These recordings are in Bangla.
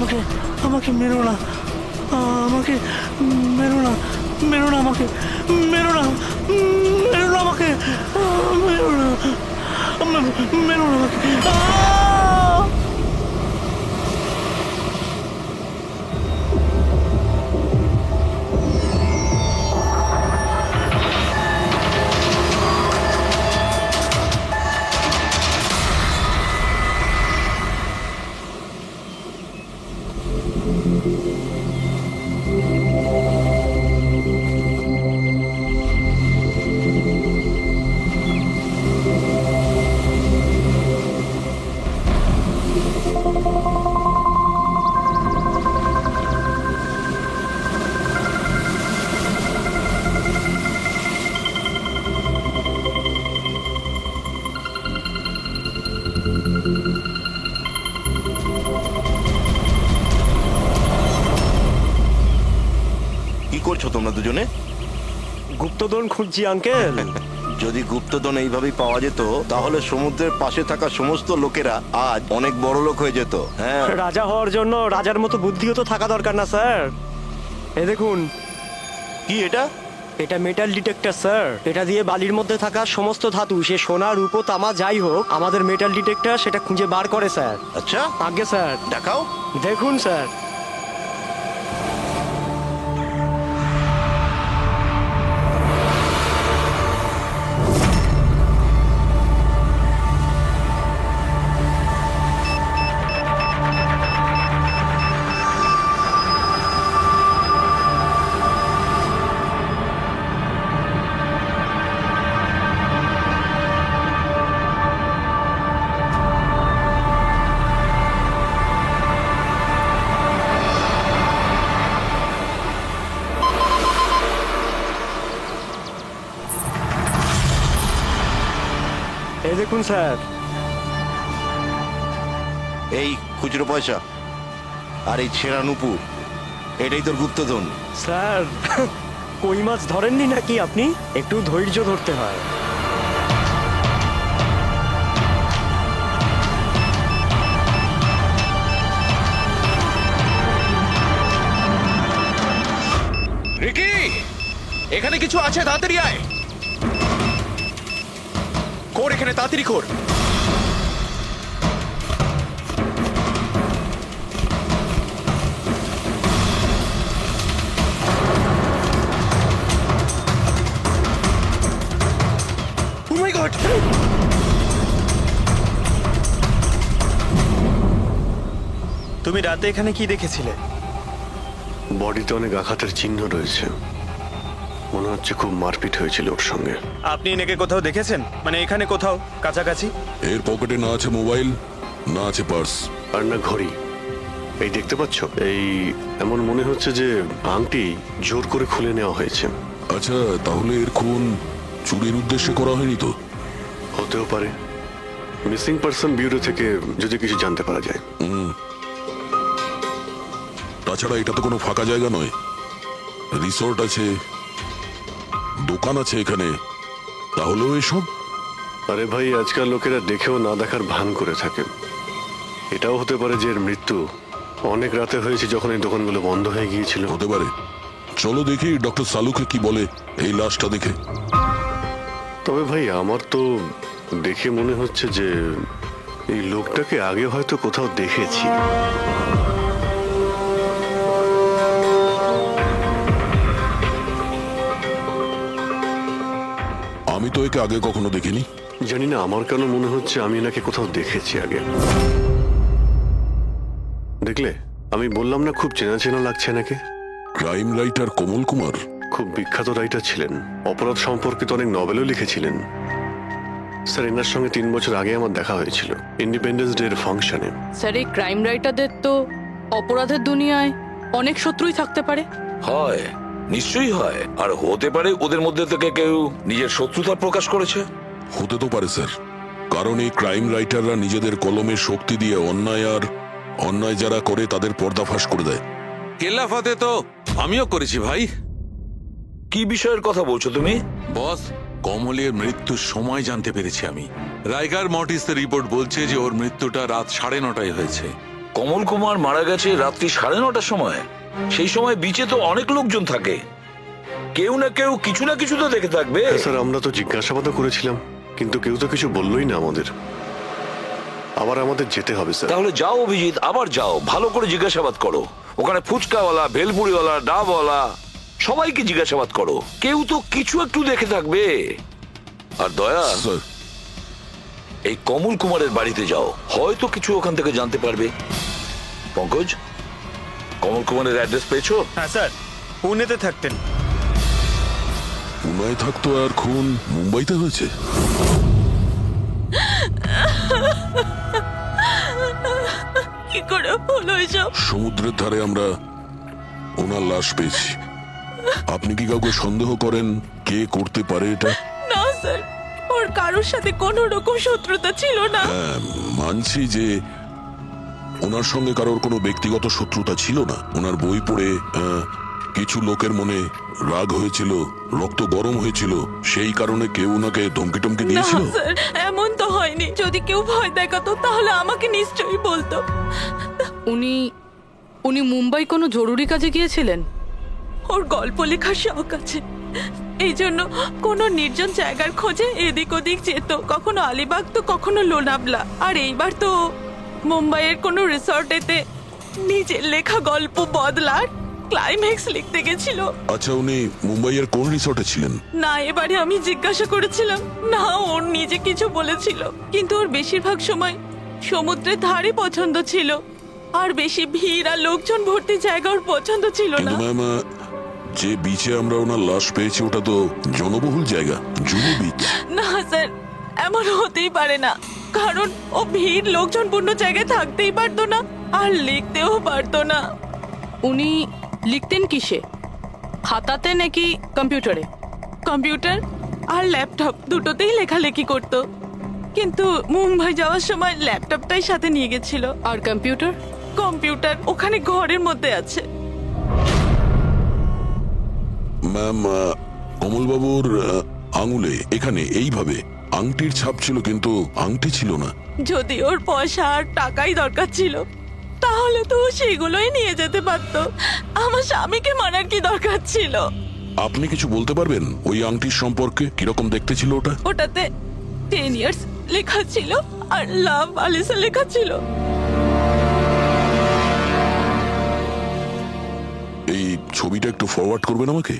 আমাকে আমাকে মেরো না, আমাকে মেরো না, মেরো না আমাকে, মেরো না, মেরো না আমাকে, মেরো না, মেরো না আমাকে। কি করছো তোমরা দুজনে? গুপ্তধন খুঁজছি আঙ্কেল। যদি গুপ্তধন এইভাবেই পাওয়া যেত তাহলে সমুদ্রের পাশে থাকা সমস্ত লোকেরা আজ অনেক বড় লোক হয়ে যেত। হ্যাঁ, রাজা হওয়ার জন্য রাজার মতো বুদ্ধিও তো থাকা দরকার না স্যার? এ দেখুন, কি এটা? এটা মেটাল ডিটেক্টর স্যার। এটা দিয়ে বালির মধ্যে থাকা সমস্ত ধাতু, সে সোনা রূপো তামা যাই হোক, আমাদের মেটাল ডিটেক্টর সেটা খুঁজে বার করে স্যার। আচ্ছা, আগে স্যার দেখাও। দেখুন স্যার। এই দেখুন স্যার। এই খুচরো পয়সা আর এই ছেঁড়া নুপুর, এটাই তোর গুপ্তধন। স্যার কই মাছ ধরেননি নাকি আপনি? একটু ধৈর্য ধরতে হয়। রিকি, এখানে কিছু আছে, তাড়াতাড়ি আয়। কর এখানে, তাড়াতাড়ি কর। Oh my God! তুমি রাতে এখানে কি দেখেছিলে? বডিতে অনেক আঘাতের চিহ্ন রয়েছে, মনে হচ্ছে খুব মারপিট হয়েছিল ওর সঙ্গে। আপনি এনাকে কোথাও দেখেছেন? মানে এখানে কোথাও কাছাকাছি? এর পকেটে না আছে মোবাইল, না আছে পার্স, আর না ঘড়ি। এই দেখতে পাচ্ছ, এই এমন মনে হচ্ছে যে আংটি জোর করে খুলে নেওয়া হয়েছে। আচ্ছা, তাহলে এর খুন চুরির উদ্দেশ্যে করা হয়নি তো? হতেও পারে। মিসিং পার্সন ব্যুরো থেকে যদি কিছু জানতে পারা যায়। তাছাড়া এটা তো কোনো ফাঁকা জায়গা নয়, রিসোর্ট আছে, দোকান আছে এখানে, তাহলেও এসব। আরে ভাই, আজকাল লোকেরা দেখেও না দেখার ভান করে থাকে। এটাও হতে পারে যে এর মৃত্যু অনেক রাতে হয়েছে, যখন এই দোকানগুলো বন্ধ হয়ে গিয়েছিল। হতে পারে। চলো দেখি ডক্টর সালুকে কি বলে এই লাশটা দেখে। তবে ভাই, আমার তো দেখে মনে হচ্ছে যে এই লোকটাকে আগে হয়তো কোথাও দেখেছি। আমি তো একে আগে কখনো দেখিনি। জানি না, আমার কেন মনে হচ্ছে আমি এনাকে কোথাও দেখেছি আগে। দেখলে, আমি বললাম না, খুব চেনা চেনা লাগছে এনাকে। ক্রাইম রাইটার কমল কুমার? খুব বিখ্যাত রাইটার ছিলেন, অপরাধ সম্পর্কিত অনেক নভেলও লিখেছিলেন। স্যার, এনার সঙ্গে 3 বছর আগে আমার দেখা হয়েছিল ইন্ডিপেন্ডেন্স ডে এর ফাংশনে। স্যার, এই ক্রাইম রাইটারদের তো অপরাধের দুনিয়ায় অনেক শত্রুই থাকতে পারে। হয়, নিশ্চয়ই হয়। আর হতে পারে ওদের মধ্যে থেকে কেউ নিজের শত্রুতা প্রকাশ করেছে। হতে তো পারে স্যার, কারণ এই ক্রাইম রাইটাররা নিজেদের কলমের শক্তি দিয়ে অন্যায় যারা করে তাদের পর্দাফাশ করে দেয়। কেল্লাফাতে তো আমিও করেছি ভাই। কি বিষয়ের কথা বলছো তুমি? বস, কমলের মৃত্যুর সময় জানতে পেরেছি আমি। রাইগার মর্টিসের রিপোর্ট বলছে যে ওর মৃত্যুটা রাত 9:30টায় হয়েছে। কমল কুমার মারা গেছে রাত্রি 9:30টার সময়। সেই সময় বিচে তো অনেক লোকজন থাকে, কেউ না কেউ কিছু না কিছু তো দেখে থাকবে। হ্যাঁ, স্যার আমরা তো জিজ্ঞাসাবাদও করেছিলাম, কিন্তু কেউ তো কিছু বললোই না আমাদের। আবার আমাদের যেতে হবে স্যার। তাহলে যাও অভিজিৎ, আবার যাও, ভালো করে জিজ্ঞাসাবাদ করো। ওখানে ফুচকাওয়ালা, ভেলপুরিওয়ালা, ডাবওয়ালা সবাইকে জিজ্ঞাসাবাদ করো, কেউ তো কিছু একটু দেখে থাকবে। আর দয়া, স্যার এই কমল কুমারের বাড়িতে যাও, হয়তো কিছু ওখান থেকে জানতে পারবে। পঙ্কজ, কমল কুমারের অ্যাড্রেস পেয়েছো? হ্যাঁ স্যার, পুনেতে থাকতেন। পুনায় থাকতো আর খুন মুম্বাইতে হয়েছে। কি করে হলো এসব? সমুদ্রের ধারে আমরা ওনার লাশ পেয়েছি। আপনি কি কাউকে সন্দেহ করেন কে করতে পারে এটা? না স্যার, ওর কারোর সাথে কোনো রকম শত্রুতা ছিল না। হ্যাঁ, মানছি যে ওনার সঙ্গে কারোর কোনো ব্যক্তিগত শত্রুতা ছিল না। ওনার বই পড়ে কিছু লোকের মনে রাগ হয়েছিল, রক্ত গরম হয়েছিল, সেই কারণে কেউ ওনাকে ধমকি টমকি না দিয়েছিল। স্যার, এমন তো হয়নি। যদি কেউ ভয় দেখাতো তাহলে আমাকে নিশ্চয়ই বলতো। উনি মুম্বাই কোনো জরুরি কাজে গিয়েছিলেন? ওর গল্প লেখার শখ আছে, এই জন্য কোনো নির্জন জায়গার খোঁজে এদিক ওদিক যেত, কখনো আলিবাগ তো কখনো লোনাভলা। আর এইবার তো মুম্বাইয়ের কোনো রিসর্টেতে নিজের লেখা গল্প বদলার ক্লাইম্যাক্স লিখতে গেছিল। আচ্ছা, উনি মুম্বাইয়ের কোন রিসর্টে ছিলেন? না, এবারে আমি জিজ্ঞাসা করেছিলাম না, ওর নিজে কিছু বলেছিল, কিন্তু ওর বেশিরভাগ সময় সমুদ্রের ধারে পছন্দ ছিল, আর বেশি ভিড় আর লোকজন ভর্তি জায়গা ওর পছন্দ ছিল না। কিন্তু ম্যাম, যে বিচে আমরা ওনার লাশ পেয়েছি ওটা তো জনবহুল জায়গা, জুহু বিচ। না স্যার, এমন হতেই পারে না, কারণ ও ভিড় লোকজনপূর্ণ জায়গায় থাকতেই পারতো না, আর লিখতেও পারতো না। উনি লিখতেন কিসে? খাতাতে নাকি কম্পিউটারে? কম্পিউটার আর ল্যাপটপ দুটোতেই লেখালেখি করতো, কিন্তু মুম্বাই যাওয়ার সময় ল্যাপটপটাই সাথে নিয়ে গেছিল। আর কম্পিউটার? কম্পিউটার ওখানে ঘরের মধ্যে আছে। ম্যাম, কমলবাবুর আঙুলে এখানে এইভাবে আংটির ছাপ ছিল, কিন্তু আংটি ছিল না। যদি ওর পয়সা আর টাকাই দরকার ছিল তাহলে তো ও সেগুলোই নিয়ে যেতে পারতো। আমার স্বামীকে মারার কি দরকার ছিল? আপনি কিছু বলতে পারবেন ওই আংটির সম্পর্কে? কিরকম দেখতে ছিল ওটা? ওটাতে 10 ইয়ার্স লেখা ছিল আর লাভ আলিসা লেখা ছিল। এই ছবিটা একটু ফরওয়ার্ড করবেন আমাকে?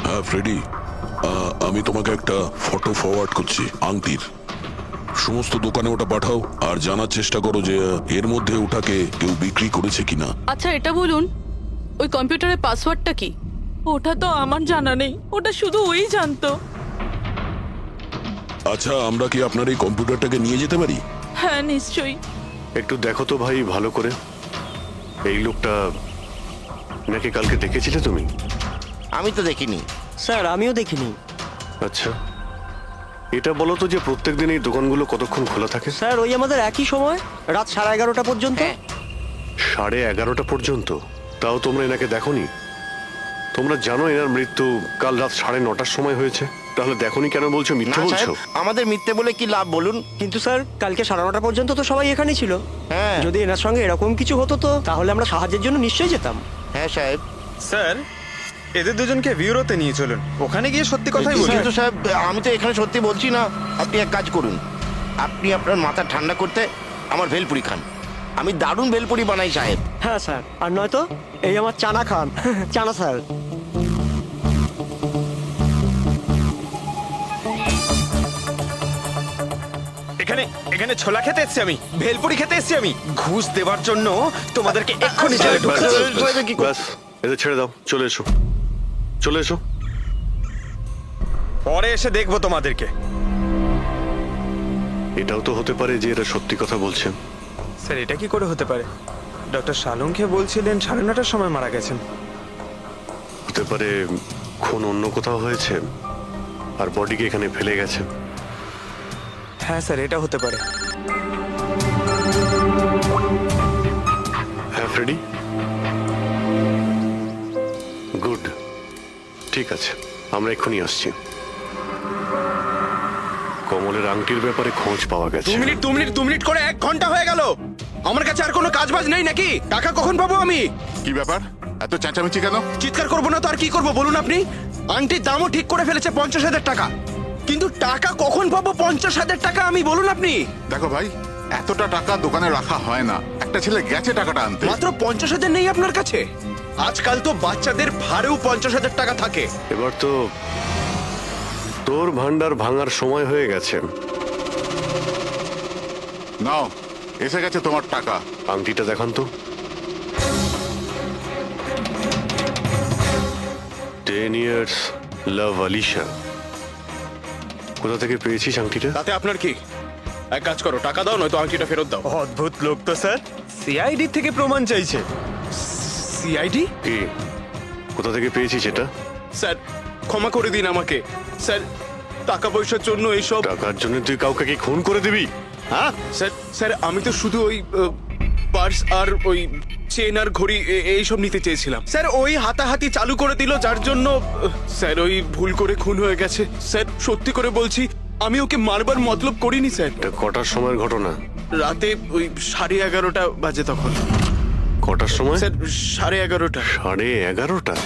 হ্যাঁ ফ্রেডি, আমি তোমাকে একটা ফটো ফরওয়ার্ড করছি আংটির। সমস্ত দোকানে ওটা পাঠাও আর জানার চেষ্টা করো যে এর মধ্যে ওটাকে কেউ বিক্রি করেছে কিনা। আচ্ছা, এটা বলুন, ওই কম্পিউটারের পাসওয়ার্ডটা কি? ওটা তো আমার জানা নেই, ওটা শুধু ওই জানতো। আচ্ছা, আমরা কি আপনার এই কম্পিউটারটাকে নিয়ে যেতে পারি? হ্যাঁ নিশ্চয়ই। একটু দেখো তো ভাই ভালো করে, এই লোকটা নাকি কালকে দেখেছিলে তুমি? আমি তো দেখিনি। স্যার আমিও দেখিনি। আচ্ছা, এটা বলো তো যে প্রত্যেকদিন এই দোকানগুলো কতক্ষণ খোলা থাকে? স্যার ওই আমাদের একই সময়, রাত 11:30 পর্যন্ত। 11:30 পর্যন্ত? তাও তোমরা এনাকে দেখোনি? তোমরা জানো এনার মৃত্যু কাল রাত 9:30টার সময় হয়েছে, তাহলে দেখোনি কেন বলছো? না মিথ্যে বলছো? সাহেব, আমাদের মিথ্যে বলে কি লাভ বলুন? কিন্তু স্যার কালকে 9:30 পর্যন্ত তো সবাই এখানেই ছিল। হ্যাঁ। যদি এনার সঙ্গে এরকম কিছু হতো তো তাহলে আমরা সাহায্যের জন্য নিশ্চয়ই যেতাম। হ্যাঁ সাহেব। স্যার, এদের দুজনকে বিউরোতে নিয়ে চলুন, ওখানে গিয়ে সত্যি কথাই বলুন। কিন্তু সাহেব, আমি তো এখানে সত্যি বলছি না। আপনি এক কাজ করুন, আপনি আপনার মাথা ঠান্ডা করতে আমার ভেলপুরি খান। আমি দারুণ ভেলপুরি বানাই সাহেব। হ্যাঁ স্যার, আর নয়তো এই আমার চানা খান। চানা স্যার। এখানে এখানে ছোলা খেতে এসেছি আমি, ভেলপুরি খেতে এসেছি আমি। ঘুষ দেওয়ার জন্য তোমাদেরকে এক্ষুনি জেলে ঢুকাচ্ছি। ব্যাস, এদের ছেড়ে দাও, চলে এসো, চলে এসো। পরে এসে দেখবো তোমাদেরকে। এটাও তো হতে পারে যে এরা সত্যি কথা বলছেন। স্যার, এটা কি করে হতে পারে? ডক্টর শালুংকে বলছিলেন 9:30টার সময় মারা গেছেন। হতে পারে খুন অন্য কোথাও হয়েছে আর বডিকে এখানে ফেলে গেছে। হ্যাঁ স্যার, এটা হতে পারে। হ্যাঁ ফ্রেডি, গুড, ঠিক আছে। আমরা এক্ষুনি আসছি। কমলের আংটির ব্যাপারে খোঁজ পাওয়া গেছে। 2 মিনিট করে 1 ঘন্টা হয়ে গেল। আমার কাছে আর কোনো কাজ বাজ নেই নাকি? টাকা কখন পাবো আমি? কি ব্যাপার, এত চেঁচামেচি কেন? চিৎকার করবো না তো আর কি করবো বলুন আপনি? আংটির দামও ঠিক করে ফেলেছে 50,000 টাকা, কিন্তু টাকা কখন পাবো 50,000 টাকা আমি বলুন আপনি? দেখো ভাই, এতটা টাকা দোকানে রাখা হয় না। একটা ছেলে গেছে টাকাটা আনতে। মাত্র 50,000 নেই আপনার কাছে? আজকাল তো বাচ্চাদের ভাড়েও 50,000 টাকা থাকে। এবার তো তোর ভান্ডার ভাঙার সময় হয়ে গেছে। নাও, এসে গেছে তোমার টাকা। আংটিটা দেখান তো। 10 years লাভ আলিশা। কোথা থেকে পেয়েছিস আংটিটা? তাতে আপনার কি? এক কাজ করো, টাকা দাও, নয়তো আংটিটা ফেরত দাও। অদ্ভুত লোক তো স্যার, সিআইডি থেকে প্রমাণ চাইছে। সিআইডি? কি, কোথা থেকে পেয়েছিস এটা? স্যার ক্ষমা করে দিন আমাকে স্যার, টাকা পয়সার জন্য এইসব। টাকার জন্য তুই কাউকে কি খুন করে দিবি? হ্যাঁ স্যার স্যার আমি তো শুধু ওই পার্স আর ওই চেন আর ঘড়ি এইসব নিতে চেয়েছিলাম স্যার। ওই হাতাহাতি চালু করে দিল, যার জন্য স্যার ওই ভুল করে খুন হয়ে গেছে। স্যার সত্যি করে বলছি, আমি ওকে মারবার মতলব করিনি স্যার। এটা কটার সময়ের ঘটনা? রাতে ওই 11:30 বাজে তখন। কটার সময়? স্যার 11:30। 11:30?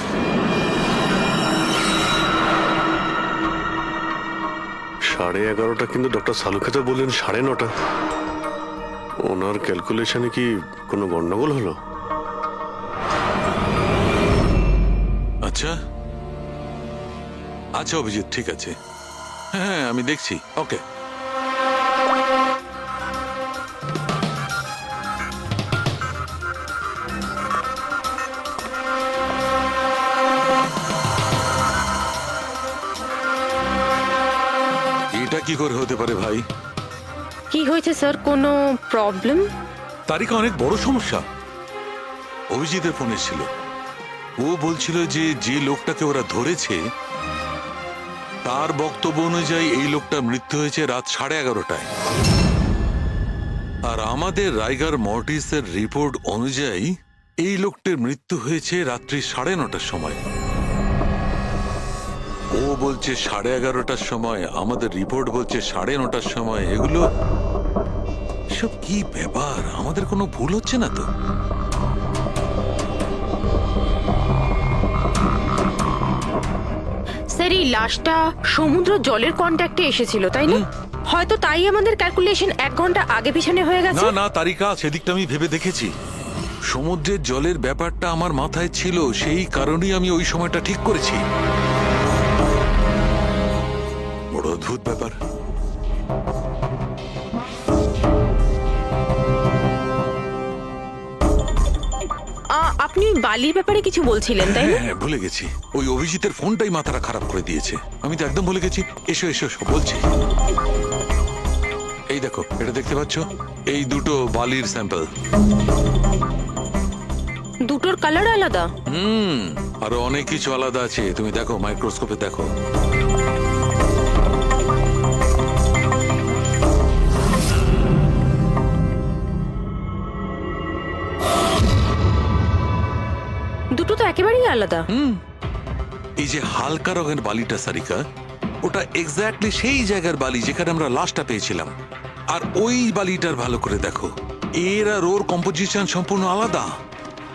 সাড়ে 11:30 কিন্তু ডক্টর সালুকে তো বললেন 9:30। ওনার ক্যালকুলেশনে কি কোনো গন্ডগোল হলো? আচ্ছা আচ্ছা অভিজিৎ, ঠিক আছে, হ্যাঁ আমি দেখছি। ওকে, এটা কি করে হতে পারে ভাই? কি হয়েছে স্যার, কোনো প্রবলেম? তারিখে অনেক বড় সমস্যা। অভিজিতের ফোন এসেছিল, ও বলছিল যে যে লোকটাকে ওরা ধরেছে তার বক্তব্য অনুযায়ী এই লোকটার মৃত্যু হয়েছে রাত 11:30টায়, আর আমাদের রাইগার মর্টিসের রিপোর্ট অনুযায়ী এই লোকটির মৃত্যু হয়েছে রাত্রি 9:30টার সময়। ও বলছে 11:30টার সময়, আমাদের রিপোর্ট বলছে 9:30টার সময়। এগুলো সব কি ব্যাপার? আমাদের কোনো ভুল হচ্ছে না তো? স্যার এই লাশটা সমুদ্র জলের কন্ট্যাক্টে এসেছিল, তাই না? হয়তো তাই আমাদের ক্যালকুলেশন 1 ঘন্টা আগে পিছনে হয়ে গেছে। না না তারিকা, সেদিকটা আমি ভেবে দেখেছি। সমুদ্রের জলের ব্যাপারটা আমার মাথায় ছিল, সেই কারণেই আমি ওই সময়টা ঠিক করেছি। বড় অদ্ভুত ব্যাপার। আপনি বালির ব্যাপারে কিছু বলছিলেন, তাই না? হ্যাঁ ভুলে গেছি, ওই অভিজিতের ফোনটাই মাথাটা খারাপ করে দিয়েছে। আমি তো একদম ভুলে গেছি। এসো এসো এসো বলছি। এই দেখো, এটা দেখতে পাচ্ছ? এই দুটো বালির স্যাম্পল। দুটোর কালার আলাদা? আরো অনেক কিছু আলাদা আছে, তুমি দেখো, মাইক্রোস্কোপে দেখো। দুটো তো একেবারেই আলাদা। এই যে হালকা রঙের বালিটা সারিকা, ওটা এক্স্যাক্টলি সেই জায়গার বালি যেখানে আমরা লাশটা পেয়েছিলাম। আর ওই বালিটার ভালো করে দেখো, এর আর ওর কম্পোজিশন সম্পূর্ণ আলাদা।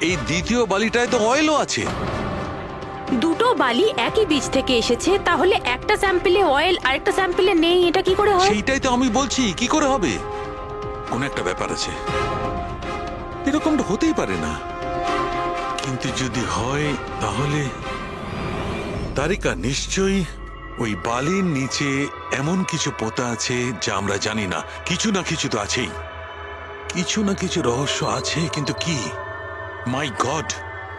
এই দ্বিতীয় বালিটায় তো অয়েলও আছে। দুটো বালি একই বীজ থেকে এসেছে, তাহলে একটা স্যাম্পলে অয়েল আর একটা স্যাম্পলে নেই, এটা কি করে হয়? সেইটাই তো আমি বলছি, কি করে হবে? কোন একটা ব্যাপার আছে, এরকমটা হতেই পারে না। কিন্তু যদি হয় তাহলে তারিকা নিশ্চয়ই ওই বালির নিচে এমন কিছু পোতা আছে যা আমরা জানি না। কিছু না কিছু তো আছেই, কিছু না কিছু রহস্য আছে, কিন্তু কি? মাই গড,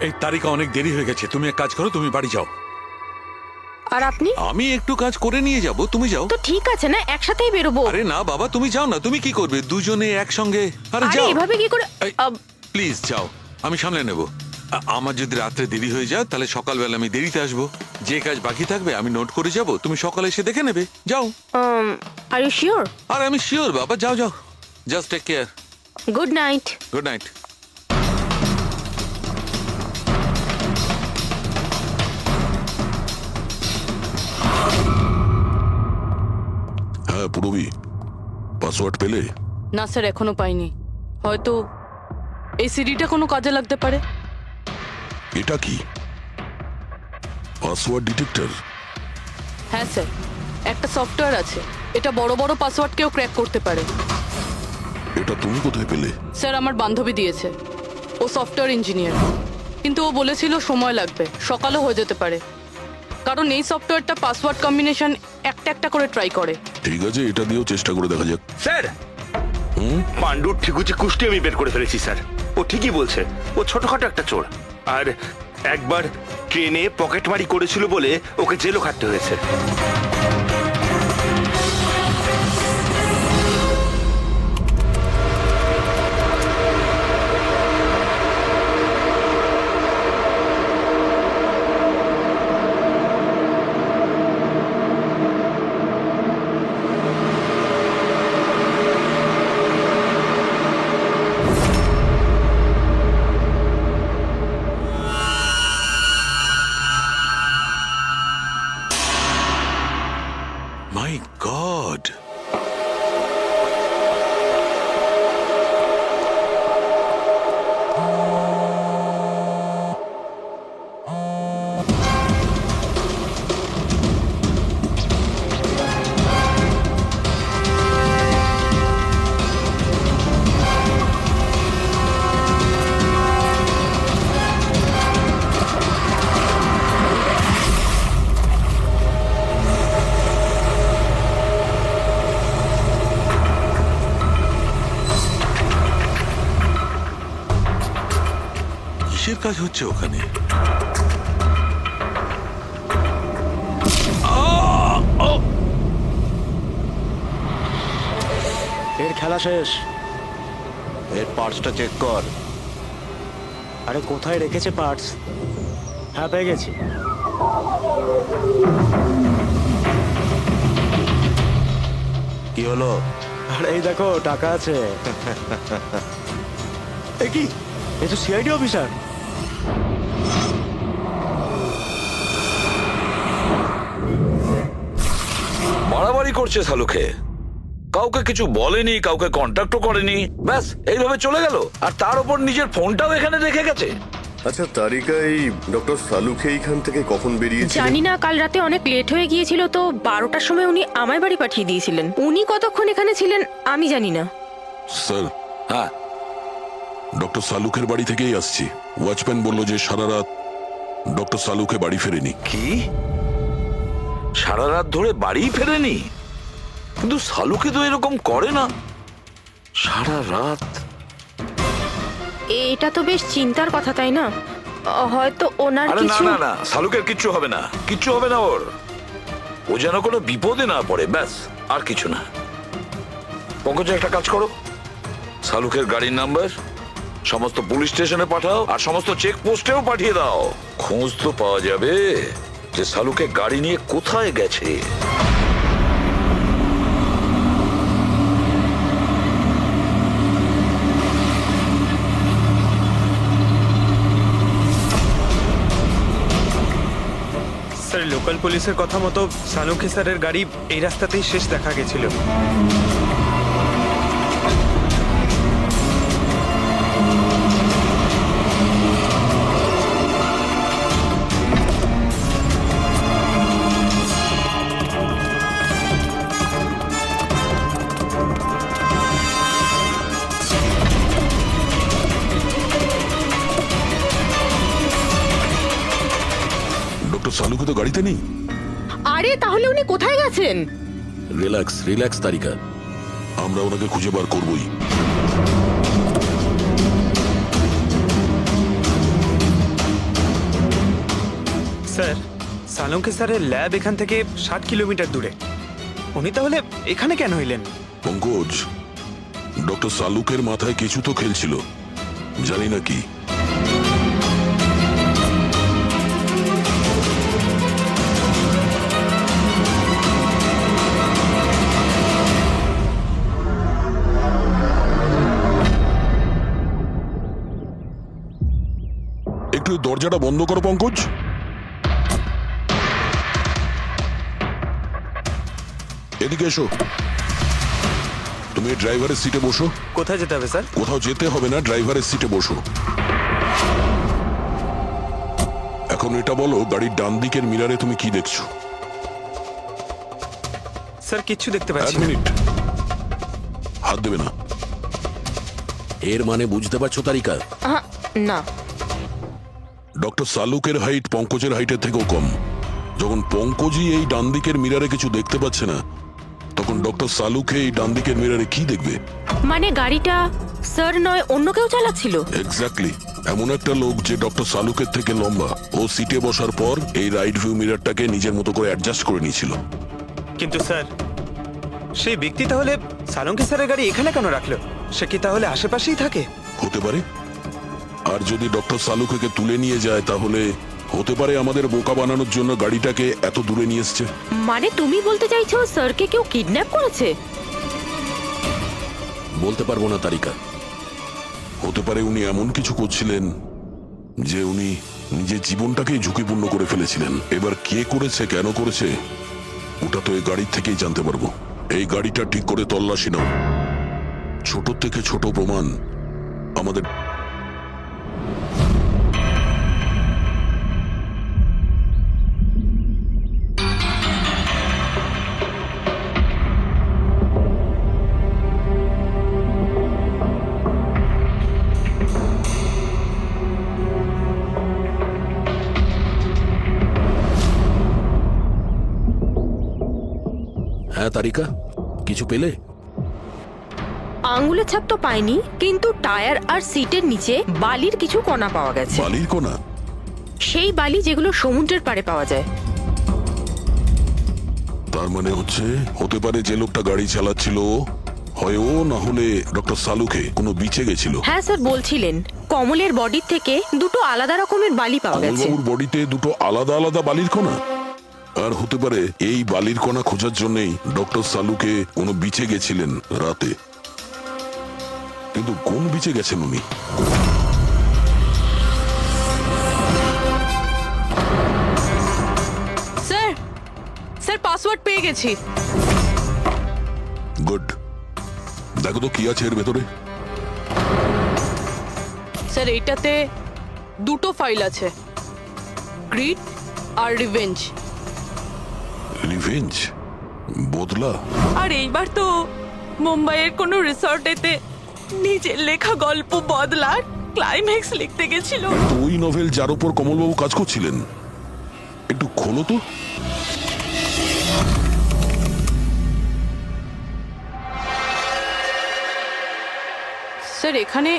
এই তারিকা অনেক দেরি হয়ে গেছে। তুমি এক কাজ করো, তুমি বাড়ি যাও। আর আপনি? আমি একটু কাজ করে নিয়ে যাব, তুমি যাও। তো ঠিক আছে না, একসাথেই বেরোবো। আরে না বাবা, তুমি যাও না। তুমি কি করবে দুজনে একসঙ্গে? আরে যাও। এভাবে কি করে? প্লিজ যাও, আমি সামলে নেব। আমার যদি রাত্রে দেরি হয়ে যায় তাহলে সকালবেলা আমি দেরিতে আসবো। যে কাজ বাকি থাকবে আমি নোট করে যাব, তুমি সকালে এসে দেখে নেবে। যাও। Are you sure? আর আমি শিওর বাবা, যাও যাও, just take care. Good night. Good night. Password পেলে? না স্যার, এখনো পাইনি। হয়তো এই সিডিটা কোনো কাজে লাগতে পারে। এটা কি পাসওয়ার্ড ডিটেক্টর? হ্যাঁ স্যার, একটা সফটওয়্যার আছে, এটা বড় বড় পাসওয়ার্ডকেও ক্র্যাক করতে পারে। এটা তুমি কোথায় পেলে? স্যার, আমার বান্ধবী দিয়েছে। ও সফটওয়্যার ইঞ্জিনিয়ার, কিন্তু ও বলেছিল সময় লাগবে, সকালও হয়ে যেতে পারে, কারণ এই সফটওয়্যারটা পাসওয়ার্ড কম্বিনেশন একটা একটা করে ট্রাই করে। ঠিক আছে, এটা দিয়েও চেষ্টা করে দেখা যাক। স্যার, পাণ্ডুর ঠিকুচি কুষ্টি আমি বের করে ফেলেছি স্যার। ও ঠিকই বলছে, ও ছোটখাটো একটা চোর। আর একবার ট্রেনে পকেটমারি করেছিল বলে ওকে জেলও খাটতে হয়েছে। মাই গড! কিসের কাজ হচ্ছে ওখানে? এর খেলা শেষ। এর পার্টসটা চেক কর। আরে কোথায় রেখেছে পার্টস? হ্যাঁ, পেয়ে গেছি। কি হলো? আরে এই দেখো, টাকা আছে। এ কি? এ তো সিআইডি অফিসার। বাড়াবাড়ি করছে শালুকে, কাউকে কিছু বলেনি, কাউকে কন্ট্যাক্টও করেনি, ব্যাস এইভাবে চলে গেল। আর তার উপর নিজের ফোনটাও এখানে রেখে গেছে। আচ্ছা তারিকা, এই ডক্টর সালুকে এইখান থেকে কখন বেরিয়েছিল? জানি না, কাল রাতে অনেক লেট হয়ে গিয়েছিল তো 12টার সময় উনি আমার বাড়ি পাঠিয়ে দিয়েছিলেন। উনি কতক্ষণ এখানে ছিলেন আমি জানি না। স্যার, হ্যাঁ, ডক্টর সালুকের বাড়ি থেকেই আসছি। ওয়াচম্যান বলল যে সারা রাত ডক্টর সালুকে বাড়ি ফেরেনি। কি সারা রাত ধরে বাড়ি ফেরেনি? কিন্তু শালুকে তো এরকম করে না, সারা রাত। এটা তো বেশ চিন্তার কথা, তাই না? হয়তো ওনার আরে না কিছু। না না, শালুকের কিচ্ছু হবে না, কিচ্ছু হবে না ওর। ও যেন কোনো বিপদে না পড়ে, ব্যাস, আর কিছু না। পঙ্কজ, একটা কাজ করো, শালুকের গাড়ির নাম্বার সমস্ত পুলিশ স্টেশনে পাঠাও, আর সমস্ত চেকপোস্টেও পাঠিয়ে দাও। খোঁজ তো পাওয়া যাবে যে শালুকে গাড়ি নিয়ে কোথায় গেছে। স্যার, লোকাল পুলিশের কথা মতো সালুকে স্যারের গাড়ি এই রাস্তাতেই শেষ দেখা গেছিল। ডক্টর সালুকে তো গাড়িতে নেই। আরে তাহলে উনি কোথায় গেছেন? রিল্যাক্স রিল্যাক্স তারিকা, আমরা ওনাকে খুঁজে বার করবই। স্যার, সালুকে স্যারের ল্যাব এখান থেকে 60 কিলোমিটার দূরে। উনি তাহলে এখানে কেন এলেন? পঙ্কজ, ডক্টর সালুকের মাথায় কিছু তো খেলছিল, জানি না কি। একটু দরজাটা বন্ধ করো পঙ্কজ। এদিকে এসো। তুমি ড্রাইভারের সিটে বসো। কোথায় যেতে হবে স্যার? কোথাও যেতে হবে না, ড্রাইভারের সিটে বসো। এখন এটা বলো, গাড়ির ডান দিকের মিরারে তুমি কি দেখছো? স্যার কিচ্ছু দেখতে এক পাচ্ছি না। মিনিট, হাত দেবে না। এর মানে বুঝতে পারছো তারিকা? না। ডক্টর সালুকের হাইট পঙ্কজের হাইটের থেকেও কম। যখন পঙ্কজই এই ডান দিকের মিরারে কিছু দেখতে পাচ্ছে না, তখন ডক্টর সালুকে এই ডান দিকের মিরারে কি দেখবে? মানে গাড়িটা স্যার নয় অন্য কেউ চালাচ্ছিল? এক্স্যাক্টলি, এমন একটা লোক যে ডক্টর সালুকের থেকে লম্বা। ও সিটে বসার পর এই রাইট ভিউ মিরারটাকে নিজের মতো করে অ্যাডজাস্ট করে নিয়েছিল। কিন্তু স্যার, সেই ব্যক্তি তাহলে সালঙ্কি স্যারের গাড়ি এখানে কেন রাখলো? সে কি তাহলে আশেপাশেই থাকে? হতে পারে। আর যদি ডক্টর সালুকে তুলে নিয়ে যায়, তাহলে হতে পারে আমাদের বোকা বানানোর জন্য গাড়িটাকে এত দূরে নিয়ে এসছে। মানে তুমি বলতে চাইছো স্যারকে কেউ কিডন্যাপ করেছে? বলতে পারবো না তারিকা। হতে পারে উনি এমন কিছু করছিলেন যে উনি নিজের জীবনটাকেই ঝুঁকিপূর্ণ করে ফেলেছিলেন। এবার কে করেছে, কেন করেছে, ওটা তো এই গাড়ির থেকেই জানতে পারবো। এই গাড়িটা ঠিক করে তল্লাশি নাও। ছোট থেকে ছোট প্রমাণ আমাদের। হ্যাঁ তারিকা, কিছু পেলে? আঙ্গুলের ছাপ তো পাইনি, কিন্তু টায়ার আর সিটের নিচে বালির কিছু কণা পাওয়া গেছে। বালির কণা? সেই বালি যেগুলো সমুদ্রের পাড়ে পাওয়া যায়। তার মানে হচ্ছে হতে পারে যে লোকটা গাড়ি চালাচ্ছিল হয় ও, না হলে ডক্টর সালুকে কোনো বিচে গেছিল। হ্যাঁ স্যার বলছিলেন কমলের বডির থেকে দুটো আলাদা রকমের বালি পাওয়া গেছে। কমলবাবুর বডিতে দুটো আলাদা আলাদা বালির কণা? আর হতে পারে এই বালির কণা খোঁজার জন্যই ডক্টর সালুকে কোনো বিচে গেছিলেন রাতে। কিন্তু কোন বিচে গেছেন উনি? স্যার, স্যার পাসওয়ার্ড পেয়ে গেছি। গুড, দেখো তো কি আছে এর ভেতরে। স্যার এইটাতে দুটো ফাইল আছে, গ্রিড আর রিভেঞ্জ। রিভেঞ্জ? বদলা? আর এইবার তো মুম্বাইয়ের কোনো রিসর্টেতে নিজের লেখা গল্প বদলার ক্লাইম্যাক্স লিখতে গেছিল। তো ওই নভেল যার উপর কমলবাবু কাজ করছিলেন, একটু খোলো তো। স্যার এখানে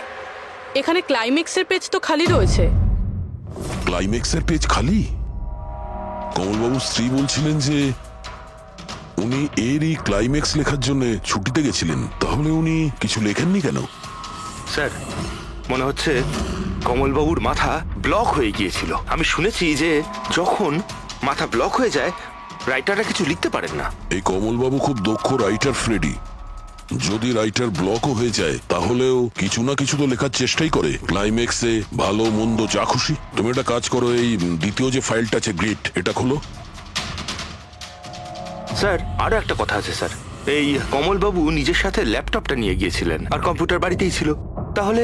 এখানে ক্লাইম্যাক্সের পেজ তো খালি রয়েছে। ক্লাইম্যাক্সের পেজ খালি? কমলবাবুর স্ত্রী বলছিলেন যে উনি এরই ক্লাইম্যাক্স লেখার জন্য ছুটিতে গেছিলেন। তাহলে উনি কিছু লেখেননি কেন? স্যার, মনে হচ্ছে কমলবাবুর মাথা ব্লক হয়ে গিয়েছিল। আমি শুনেছি যে যখন মাথা ব্লক হয়ে যায়, রাইটাররা কিছু লিখতে পারেন না। এই কমলবাবু খুব দক্ষ রাইটার ফ্রেডি। যদি রাইটার ব্লকও হয়ে যায়, তাহলেও কিছু না কিছু তো লেখার চেষ্টাই করে। ক্লাইম্যাক্সে ভালো মন্দ যা খুশি। তুমি একটা কাজ করো, এই দ্বিতীয় যে ফাইলটা আছে গ্রিড, এটা খোলো। স্যার, আরো একটা কথা আছে স্যার। এই কমলবাবু নিজের সাথে ল্যাপটপটা নিয়ে গিয়েছিলেন, আর কম্পিউটার বাড়িতেই ছিল। তাহলে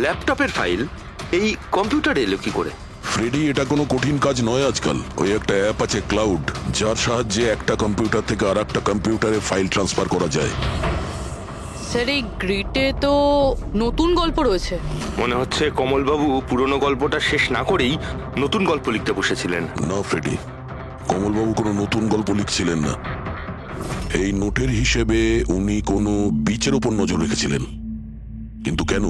ল্যাপটপের ফাইল এই কম্পিউটারে এলো কি করে? ফ্রেডি, এটা কোনো কঠিন কাজ নয় আজকাল। ওই একটা অ্যাপ আছে ক্লাউড, যার সাহায্যে একটা কম্পিউটার থেকে আর একটা কম্পিউটারে ফাইল ট্রান্সফার করা যায়। স্যার এই গ্রিডে তো নতুন গল্প রয়েছে। মনে হচ্ছে কমলবাবু পুরনো গল্পটা শেষ না করেই নতুন গল্প লিখতে বসেছিলেন। না ফ্রেডি, কমলবাবু কোনো নতুন গল্প লিখছিলেন না। এই নোটের হিসেবে উনি কোনো বিচের ওপর নজর রেখেছিলেন। কিন্তু কেন?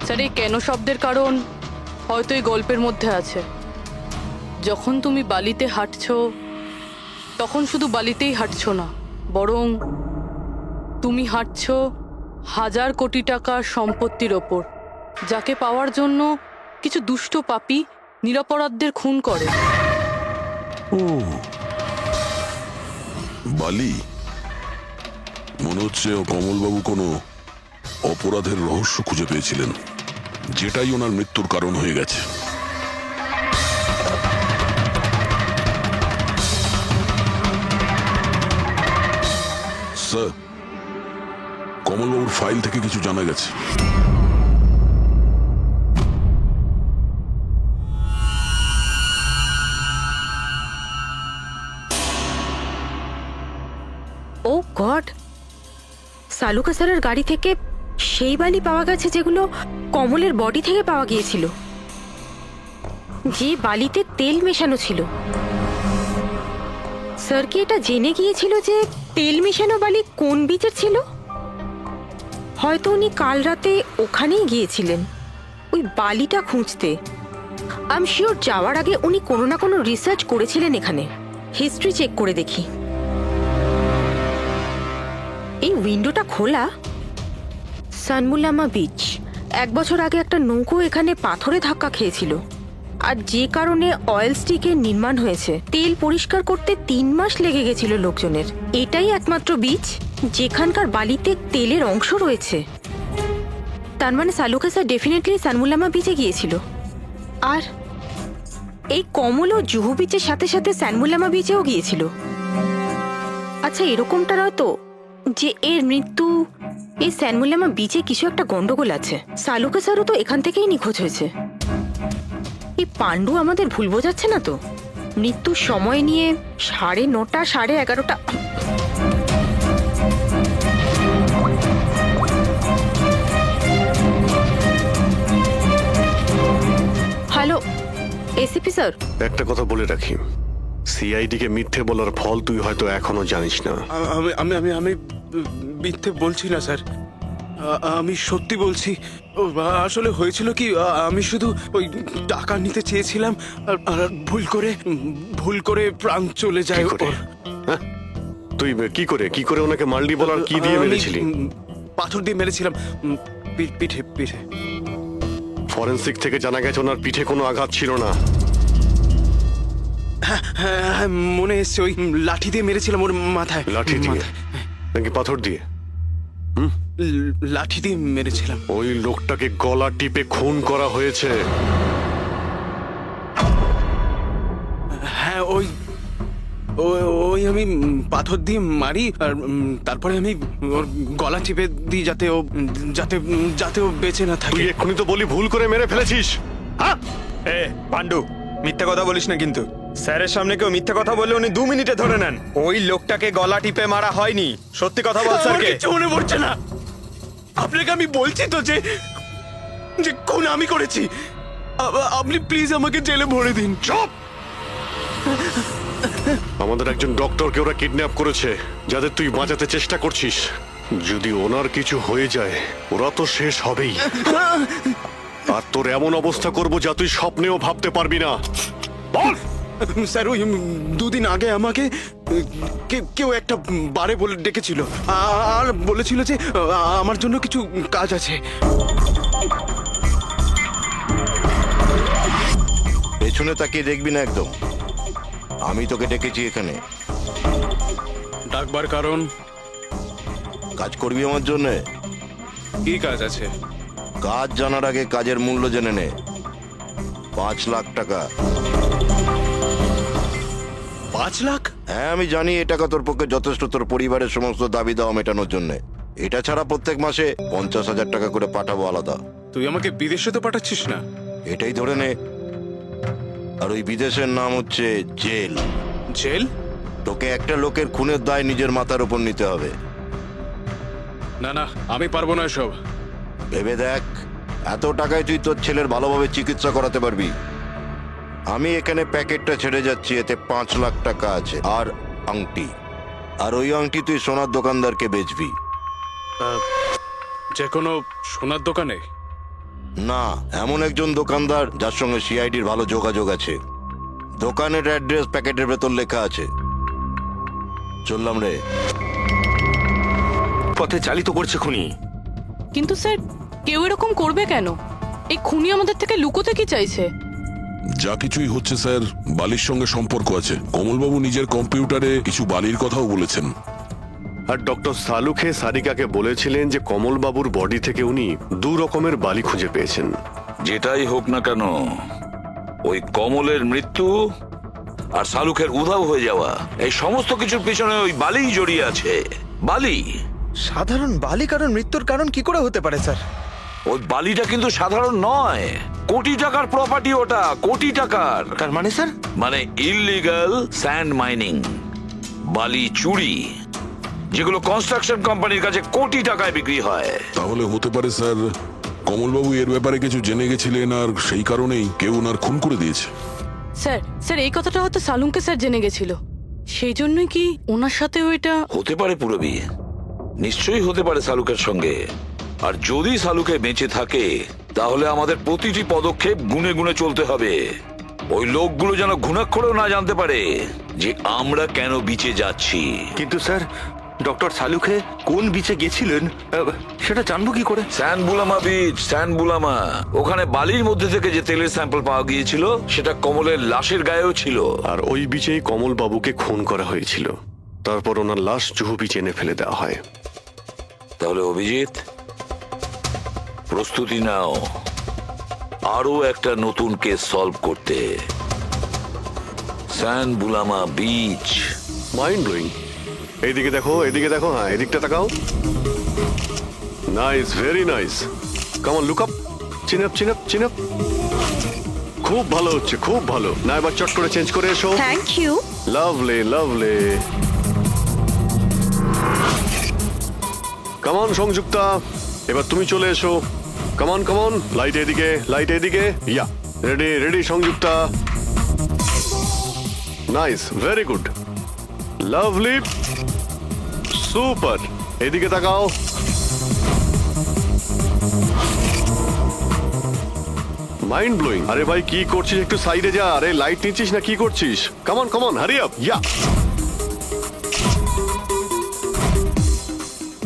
স্যার এই কেন শব্দের কারণ হয়তো এই গল্পের মধ্যে আছে। যখন তুমি বালিতে হাঁটছো, তখন শুধু বালিতেই হাঁটছো না, বরং তুমি হাঁটছো 1000 কোটি টাকার সম্পত্তির ওপর, যাকে পাওয়ার জন্য কিছু দুষ্ট পাপী নিরপরাধদের খুন করে। ও, বালি। মনে হচ্ছে কমলবাবু কোনো অপরাধের রহস্য খুঁজে পেয়েছিলেন, যেটাই ওনার মৃত্যুর কারণ হয়ে গেছে। স্যার, কমলবাবুর ফাইল থেকে কিছু জানা গেছে। ও গড, সালুকা স্যারের গাড়ি থেকে সেই বালি পাওয়া গেছে যেগুলো কমলের বডি থেকে পাওয়া গিয়েছিল, যে বালিতে তেল মেশানো ছিল। স্যার কি এটা জেনে গিয়েছিল যে তেল মেশানো বালি কোন বীজের ছিল? হয়তো উনি কাল রাতে ওখানেই গিয়েছিলেন ওই বালিটা খুঁজতে। আই এম শিওর যাওয়ার আগে উনি কোনো না কোনো রিসার্চ করেছিলেন এখানে। হিস্ট্রি চেক করে দেখি। এই উইন্ডোটা খোলা। সানমুলামা বিচ, 1 বছর আগে একটা নৌকো এখানে পাথরে ধাক্কা খেয়েছিল, আর যে কারণে অয়েল স্টিকের নির্মাণ হয়েছে। তেল পরিষ্কার করতে 3 মাস লেগে গেছিল লোকজনের। এটাই একমাত্র বিচ যেখানকার বালিতে তেলের অংশ রয়েছে। তার মানে সালুকা স্যার ডেফিনেটলি সানমুলামা বিচে গিয়েছিল। আর এই কমল ও জুহু বিচের সাথে সাথে সানমুলামা বিচেও গিয়েছিল। আচ্ছা, এরকমটা নয় তো যে এর মৃত্যু এই সানমুলামা বিচে কিছু একটা গন্ডগোল আছে? সালুকা স্যারও তো এখান থেকেই নিখোঁজ হয়েছে। এই পাণ্ডু আমাদের ভুল বোঝাচ্ছে না তো? মৃত্যুর সময় নিয়ে 9:30 11:30। হ্যালো এসিপি স্যার, একটা কথা বলে রাখি, সিআইডি কে মিথ্যে বলার ফল তুই হয়তো এখনো জানিস না। আমি আমি আমি মিথ্যে বলছি না স্যার, আমি সত্যি বলছি। আসলে হয়েছিল কি, আমি শুধু ওই টাকা নিতে চেয়েছিলাম আর ভুল করে প্রাণ চলে যায় ওর। হ্যাঁ? তুই কি করে ওনাকে মাল্ডি বলার কি দিয়ে মেরেছিলি? পাথর দিয়ে মেরেছিলাম, পিঠে পিঠে। ফরেনসিক থেকে জানা গেছে ওনার পিঠে কোনো আঘাত ছিল না। হ্যাঁ, মনে এসছে, ওই লাঠি দিয়ে মেরেছিলাম ওর মাথায়। লাঠি দিয়ে নাকি পাথর দিয়ে? লাঠি দিয়ে মেরেছিলাম। ওই লোকটাকে গলা টিপে খুন করা হয়েছে। হ্যাঁ, ওই আমি পাথর দিয়ে মারি, আর তারপরে আমি ওর গলা টিপে দিই যাতে ও বেঁচে না থাকে। তুই এক্ষুনি তো বলি ভুল করে মেরে ফেলেছিস। হ্যাঁ এ পাণ্ডু, মিথ্যা কথা বলিস না কিন্তু। স্যারের সামনে কেউ মিথ্যা কথা বললে উনি 2 মিনিটে ধরে নেন। ওই লোকটাকে গলা টিপে মারা হয়নি। সত্যি কথা বল স্যারকে। কিছু মনে পড়ছে না। আপনাকে আমি বলছি তো যে খুন আমি করেছি। আপনি প্লিজ আমাকে জেলে ভরে দিন। চুপ! আমাদের একজন ডক্টরকে ওরা কিডন্যাপ করেছে, যাদের তুই বাঁচাতে চেষ্টা করছিস। যদি ওনার কিছু হয়ে যায় ওরা তো শেষ হবেই। আর তোর এমন অবস্থা করব যা তুই স্বপ্নেও ভাবতে পারবি না। বল! স্যার, ওই 2 দিন আগে আমাকে কেউ একটা বারে বলে ডেকেছিল আর বলেছিল যে আমার জন্য কিছু কাজ আছে। পেছনে তাকিয়ে দেখবি না একদম। আমি তোকে ডেকেছি এখানে। ডাকবার কারণ? কাজ করবি আমার জন্য। কি কাজ আছে? কাজ জানার আগে কাজের মূল্য জেনে নে। 5 লাখ টাকা। 5 লাখ? হ্যাঁ, আমি জানি এ টাকা তোর পক্ষে যথেষ্ট তোর পরিবারের সমস্ত দাবি দাওয়া মেটানোর জন্য। এটা ছাড়া প্রত্যেক মাসে 50,000 টাকা করে পাঠাবো আলাদা। তুই আমাকে বিদেশে তো পাঠাচ্ছিস না? এটাই ধরে নে। আর ওই বিদেশের নাম হচ্ছে জেল। জেল? তোকে একটা লোকের খুনের দায় নিজের মাথার উপর নিতে হবে। না না, আমি পারবো না এসব। ভেবে দেখ, এত টাকায় তুই তোর ছেলের ভালোভাবে চিকিৎসা করাতে পারবি। আমি এখানে প্যাকেটটা ছেড়ে যাচ্ছি, এতে 5 লাখ টাকা আছে আর আংটি। আর ওই আংটি তুই সোনার দোকানদারকে বেচবি। যে কোনো সোনার দোকানে? না, এমন একজন দোকানদার যার সঙ্গে সিআইডির ভালো যোগাযোগ আছে। দোকানের অ্যাড্রেস প্যাকেটের ভেতর লেখা আছে। চললাম রে। পথে চালিত করছে খুনি। কিন্তু স্যার, কেউ এরকম করবে কেন? এই খুনি আমাদের থেকে লুকোতে কি চাইছে? যা কিছুই হচ্ছে স্যার, বালির সঙ্গে সম্পর্ক আছে। কমলবাবু নিজের কম্পিউটারে কিছু বালির কথাও বলেছেন। আর ডক্টর সালুখে সারিকাকে বলেছিলেন যে কমলবাবুর বডি থেকে উনি 2 রকমের বালি খুঁজে পেয়েছেন। যেটাই হোক না কেন, ওই কমলের মৃত্যু আর শালুকের উধাও হয়ে যাওয়া, এই সমস্ত কিছুর পিছনে ওই বালিই জড়িয়ে আছে। বালি। সাধারণ বালি কারণ মৃত্যুর কারণ কি করে হতে পারে স্যার? ওই বালিটা কিন্তু সাধারণ নয়, কোটি টাকার প্রপার্টি ওটা, কোটি টাকার। তার মানে স্যার? মানে ইললিগাল স্যান্ড মাইনিং, বালি চুরি, যেগুলো কনস্ট্রাকশন কোম্পানির কাছে কোটি টাকায় বিক্রি হয়। তাহলে হতে পারে স্যার কমলবাবু এর ব্যাপারে কিছু জেনে গেছিলেন আর সেই কারণেই কেউ ওনার খুন করে দিয়েছে। স্যার স্যার এই কথাটা হয়তো সালুমকে স্যার জেনে গেছিল, সেই জন্যই কি ওনার সাথেও এটা। হতে পারে পুরবি, নিশ্চয়ই হতে পারে সালুকের সঙ্গে। আর যদি সালুকে বেঁচে থাকে তাহলে আমাদের প্রতিটি পদক্ষেপ গুনে গুনে চলতে হবে। ওই লোকগুলো যেন ঘুণাক্ষরেও না জানতে পারে যে আমরা কেন বিচে যাচ্ছি। কিন্তু স্যার, ডক্টর সালুখে কোন বিচে গেছিলেন সেটা জানবো কি করে? স্যানবুলামা বিচ, স্যানবুলামা। ওখানে বালির মধ্যে থেকে যে তেলের স্যাম্পল পাওয়া গিয়েছিল সেটা কমলের লাশের গায়েও ছিল। আর ওই বিচেই কমল বাবুকে খুন করা হয়েছিল। তারপর ওনার লাশ জুহু বিচে এনে ফেলে দেওয়া হয়। তাহলে অভিজিৎ, প্রস্তুতি নাও আরো একটা নতুন কেস সলভ করতে। স্যানবুলামা বিচ। Mind blowing. এইদিকে দেখো, এদিকে দেখো, হ্যাঁ এদিকটা তাকাও। Nice, very nice. Come on, look up, chin up, chin up, chin up. খুব ভালো হচ্ছে, খুব ভালো। না এবার চট করে চেঞ্জ করে এসো। Thank you. Lovely, lovely. Come on Sanjukta, এবার তুমি চলে এসো। Come on, come on. Light এদিকে, লাইট এদিকে। Yeah, ready, ready Sanjukta. Nice, very good, lovely, super. এদিকে তাকাও। Mind blowing. আরে ভাই কি করছিস, একটু সাইডে যা। আরে লাইট নিচ্ছিস না কি করছিস? Come on come on, hurry up. Yeah,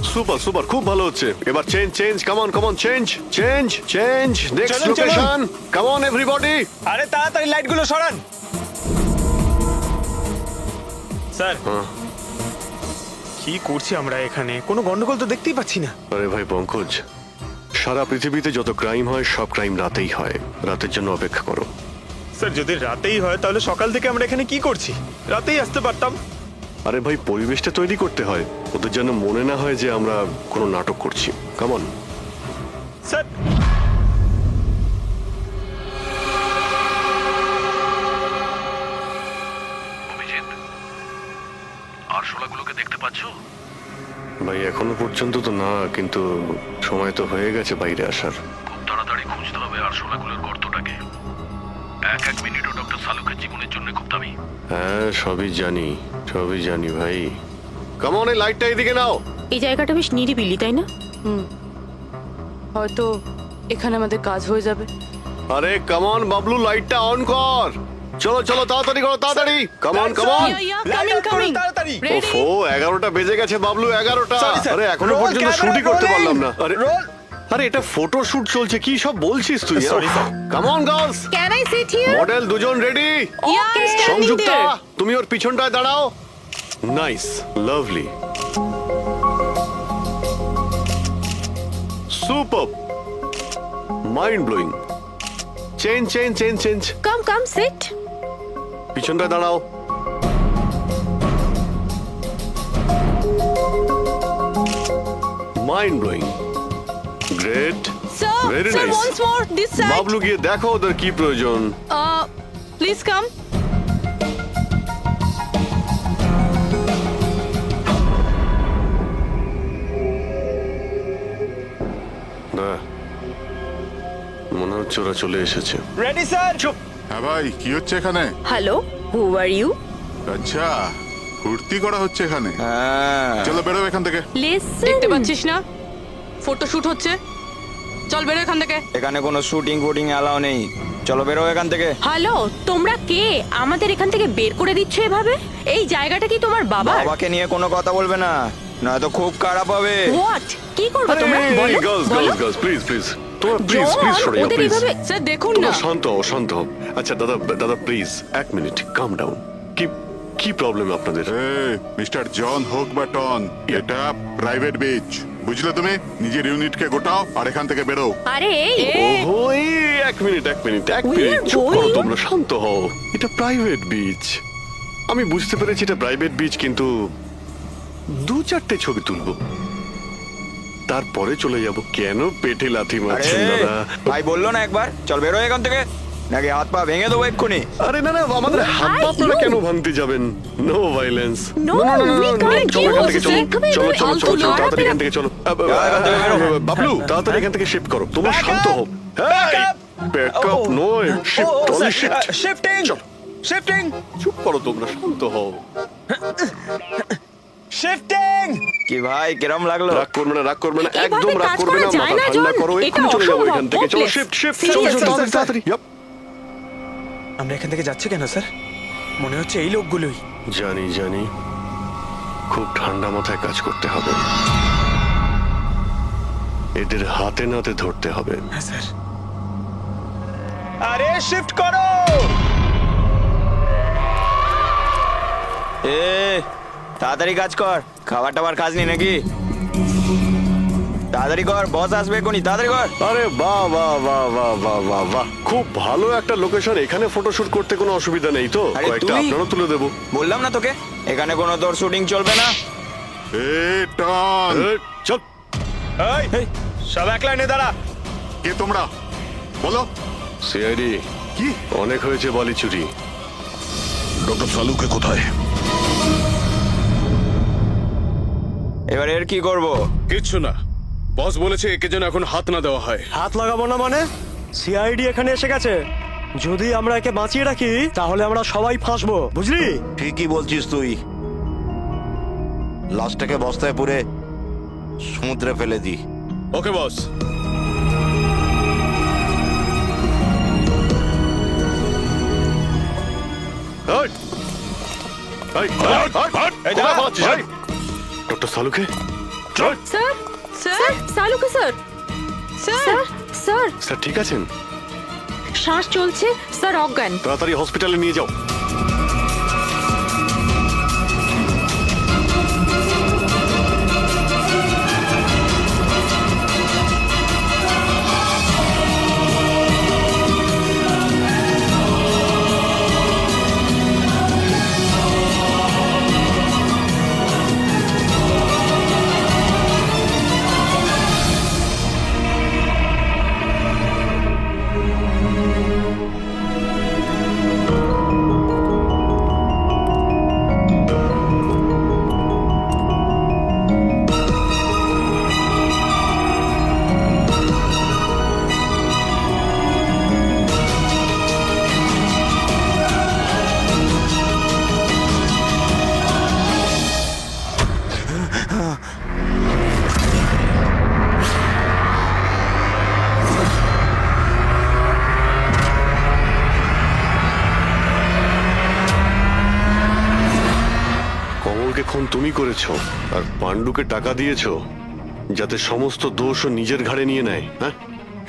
super super, খুব ভালো হচ্ছে। এবার change change, come on come on, change change change. Next চলুন, চলুন। Location, come on everybody. আরে তাড়াতাড়ি লাইটগুলো সরান। স্যার, কি করছি আমরা এখানে? কোনো গন্ডগোল তো দেখতেই পাচ্ছি না। আরে ভাই পঙ্কজ, সারা পৃথিবীতে যত ক্রাইম হয় সব ক্রাইম রাতেই হয়। রাতের জন্য অপেক্ষা করো। স্যার, যদি রাতেই হয় তাহলে সকাল থেকে আমরা এখানে কি করছি? রাতেই আসতে পারতাম। আরে ভাই পরিবেশটা তৈরি করতে হয়, ওদের যেন মনে না হয় যে আমরা কোনো নাটক করছি। কামন। স্যার, আরশোলাগুলোকে দেখতে পাচ্ছো? ভাই এখনো পর্যন্ত তো না, কিন্তু সময় তো হয়ে গেছে বাইরে আসার। খুব তাড়াতাড়ি খুঁজতে হবে আরশোলাগুলোর গর্তটাকে। এক মিনিটও ডক্টর সালুকের জীবনের জন্য খুব দামি। হ্যাঁ সবই জানি, সবই জানি ভাই। কামন, এই লাইটটা এদিকে নাও। এই জায়গাটা বেশ নিরিবিলি, তাই না? হয়তো এখানে আমাদের কাজ হয়ে যাবে। আরে কামন বাবলু, লাইটটা অন কর। চলো চলো, তাড়াতাড়ি করো, তাড়াতাড়ি। Come on come on. তাড়াতাড়ি। ওফো, 11টা বেজে গেছে বাবলু, 11টা। Sorry, sir. আরে এখনো Roll পর্যন্ত camera, শুটই করতে rolling. পারলাম না। আরে Roll. আরে এটা ফটো শুট চলছে, কি সব বলছিস তুই? Sorry, sir. Come on girls, can I sit here? Model দুজন রেডি। ওকে, সংযুক্তা, তুমি ওর পিছনটায় দাঁড়াও। Nice, lovely, super, mind blowing. Change change change change. Come come sit. পিছনটায় দাঁড়াও। Mind blowing, great, sir, very sir, nice. once more this side. Bablu গিয়ে দেখো ওদের কি প্রয়োজন। Please come. না, মনে হচ্ছে ওরা চলে এসেছে। Ready sir. চুপ। হ্যাঁ ভাই, কি হচ্ছে এখানে? Hello, who are you? আচ্ছা, ফুর্তি করা হচ্ছে এখানে। হ্যাঁ। চলো বেরো এখান থেকে। লিসেন। দেখতে পাচ্ছিস না ফটো শুট হচ্ছে? চল বেরো এখান থেকে। এখানে কোনো শুটিং ফুটিং অ্যালাউ নেই। চলো বেরো এখান থেকে। হ্যালো, তোমরা কে? আমাদের এখান থেকে বের করে দিচ্ছ এভাবে? এই জায়গাটা কি তোমার বাবার? বাবাকে নিয়ে কোনো কথা বলবে না, নয়তো খুব খারাপ হবে। হোয়াট? কি করবে তোমরা? বলো, গার্লস বলো। গার্লস গার্লস, প্লিজ প্লিজ, তোমরা প্লিজ জন, প্লিজ সরে যাও, ওদের প্লিজ। এভাবে স্যার দেখুন তোমরা না। শান্ত হও, শান্ত হও। আচ্ছা দাদা, দাদা প্লিজ এক মিনিট, কাম ডাউন। কি কি প্রবলেম আপনাদের? মিস্টার জন হোক বা টন, এটা প্রাইভেট বিচ, বুঝলে তুমি? নিজের ইউনিটকে গোটাও আর এখান থেকে বেরো। আরে এই, ওহো, এই এক মিনিট এক মিনিট এক We মিনিট, are চুপ করো going- তোমরা, শান্ত হও। এটা প্রাইভেট বিচ, আমি বুঝতে পেরেছি এটা প্রাইভেট বিচ, কিন্তু 2-4টে ছবি তুলবো, তারপরে চলে যাব। কেন পেটে লাথি মারছেন দাদা? ভাই বললো না একবার চল বেরো এখান থেকে, নাকি হাত পা ভেঙে দেবো এক্ষুনি। আরে না না, আমাদের হাত পা আপনারা কেন ভাঙতে যাবেন? No violence. No, we can't চলো এখান do থেকে, this. চলো একদমই চলো চলো ফালতু চলো চলো, লড়াই তাড়াতাড়ি এখান থেকে চলো। বাবলু তাড়াতাড়ি এখান থেকে শিফট করো, তোমরা শান্ত হও। ব্যাকআপ নয়, shift only shift. Shifting shifting চুপ করো তোমরা, শান্ত হও। শিফটিং। কি ভাই কিরম লাগলো? রাগ করবে না, রাগ করবে না, এভাবে একদম রাগ কাজ করবে করা না, যায় মাথা না, ঠান্ডা জন। করো, এটা এক্ষুনি চলে যাবো অসম্ভব, এখান থেকে। চলো hopeless. শিফট শিফট, Seriously, চলো তাড়াতাড়ি তাড়াতাড়ি। Yup. আমরা এখান থেকে যাচ্ছি কেন স্যার? মনে হচ্ছে এই লোকগুলোই। জানি জানি, খুব ঠান্ডা মাথায় কাজ করতে হবে, এদের হাতে নাতে ধরতে হবে। হ্যাঁ স্যার। আরে শিফট করো। এ তাড়াতাড়ি কাজ কর, খাবার টাবার খাস নি নাকি? তাড়াতাড়ি কর, বস আসবে কোনি, তাড়াতাড়ি কর। আরে বাহ বাহ বাহ বাহ বাহ বাহ বাহ, খুব ভালো একটা লোকেশন। এখানে ফটোশুট করতে কোনো অসুবিধা নেই তো? আরে কয়েকটা তুই- আপনারও তুলে দেবো। বললাম না তোকে এখানে কোনো তোর শুটিং চলবে না। টন, চল। এই সব এক লাইনে দাঁড়া। কে তোমরা? বলো। সিআইডি কি? অনেক হয়েছে বালি চুরি। ডক্টর সালুকে কোথায়? এবার এর কি করব? কিচ্ছু না, বস বলেছে একে যেন এখন হাত না দেওয়া হয়। হাত লাগাবো না মানে? সিআইডি এখানে এসে গেছে, যদি আমরা একে বাঁচিয়ে রাখি তাহলে আমরা সবাই ফাঁসবো, বুঝলি? ঠিকই বলছিস তুই, লাশটাকে বস্তায় পুরে সমুদ্রে ফেলে দি। Okay boss. Doctor Saluke sir sir Saluke sir sir sir sir ঠিক আছেন? শ্বাস চলছে স্যার, অজ্ঞান। তাড়াতাড়ি হসপিটালে নিয়ে যাও। কমলকে খুন তুমি করেছো আর পাণ্ডুকে টাকা দিয়েছো যাতে সমস্ত দোষ ও নিজের ঘাড়ে নিয়ে নেয়। হ্যাঁ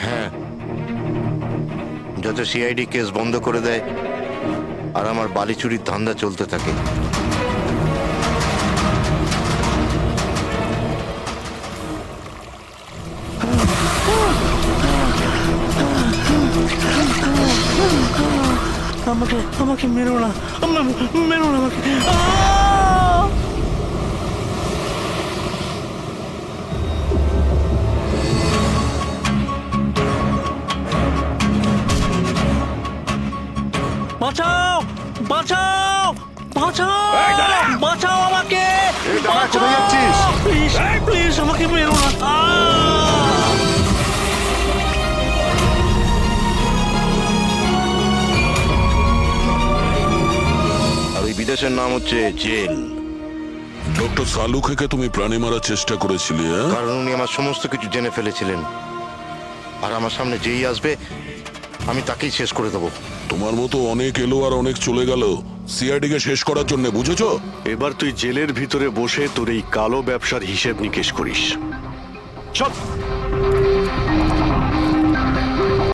হ্যাঁ, যাতে সিআইডি কেস বন্ধ করে দেয় আর আমার বালি চুরির ধান্দা চলতে থাকে। আমাকে আমাকে মেরো না, মেরো না আমাকে। বাঁচাও বাঁচাও বাঁচাও বাঁচাও আমাকে, কোথায় যাচ্ছিস? প্লিজ প্লিজ আমাকে মেরো না। আর ওই বিদেশের নাম হচ্ছে জেল। ডক্টর সালুকে তুমি প্রাণে মারার চেষ্টা করেছিলে, হ্যাঁ? কারণ উনি আমার সমস্ত কিছু জেনে ফেলেছিলেন, আর আমার সামনে যেই আসবে আমি তাকেই শেষ করে দেবো। তোমার মতো অনেক এলো আর অনেক চলে গেল সিআইডি কে শেষ করার জন্য, বুঝেছো? এবার তুই জেলের ভিতরে বসে তোর এই কালো ব্যবসার হিসেব নিকেশ করিস। চল।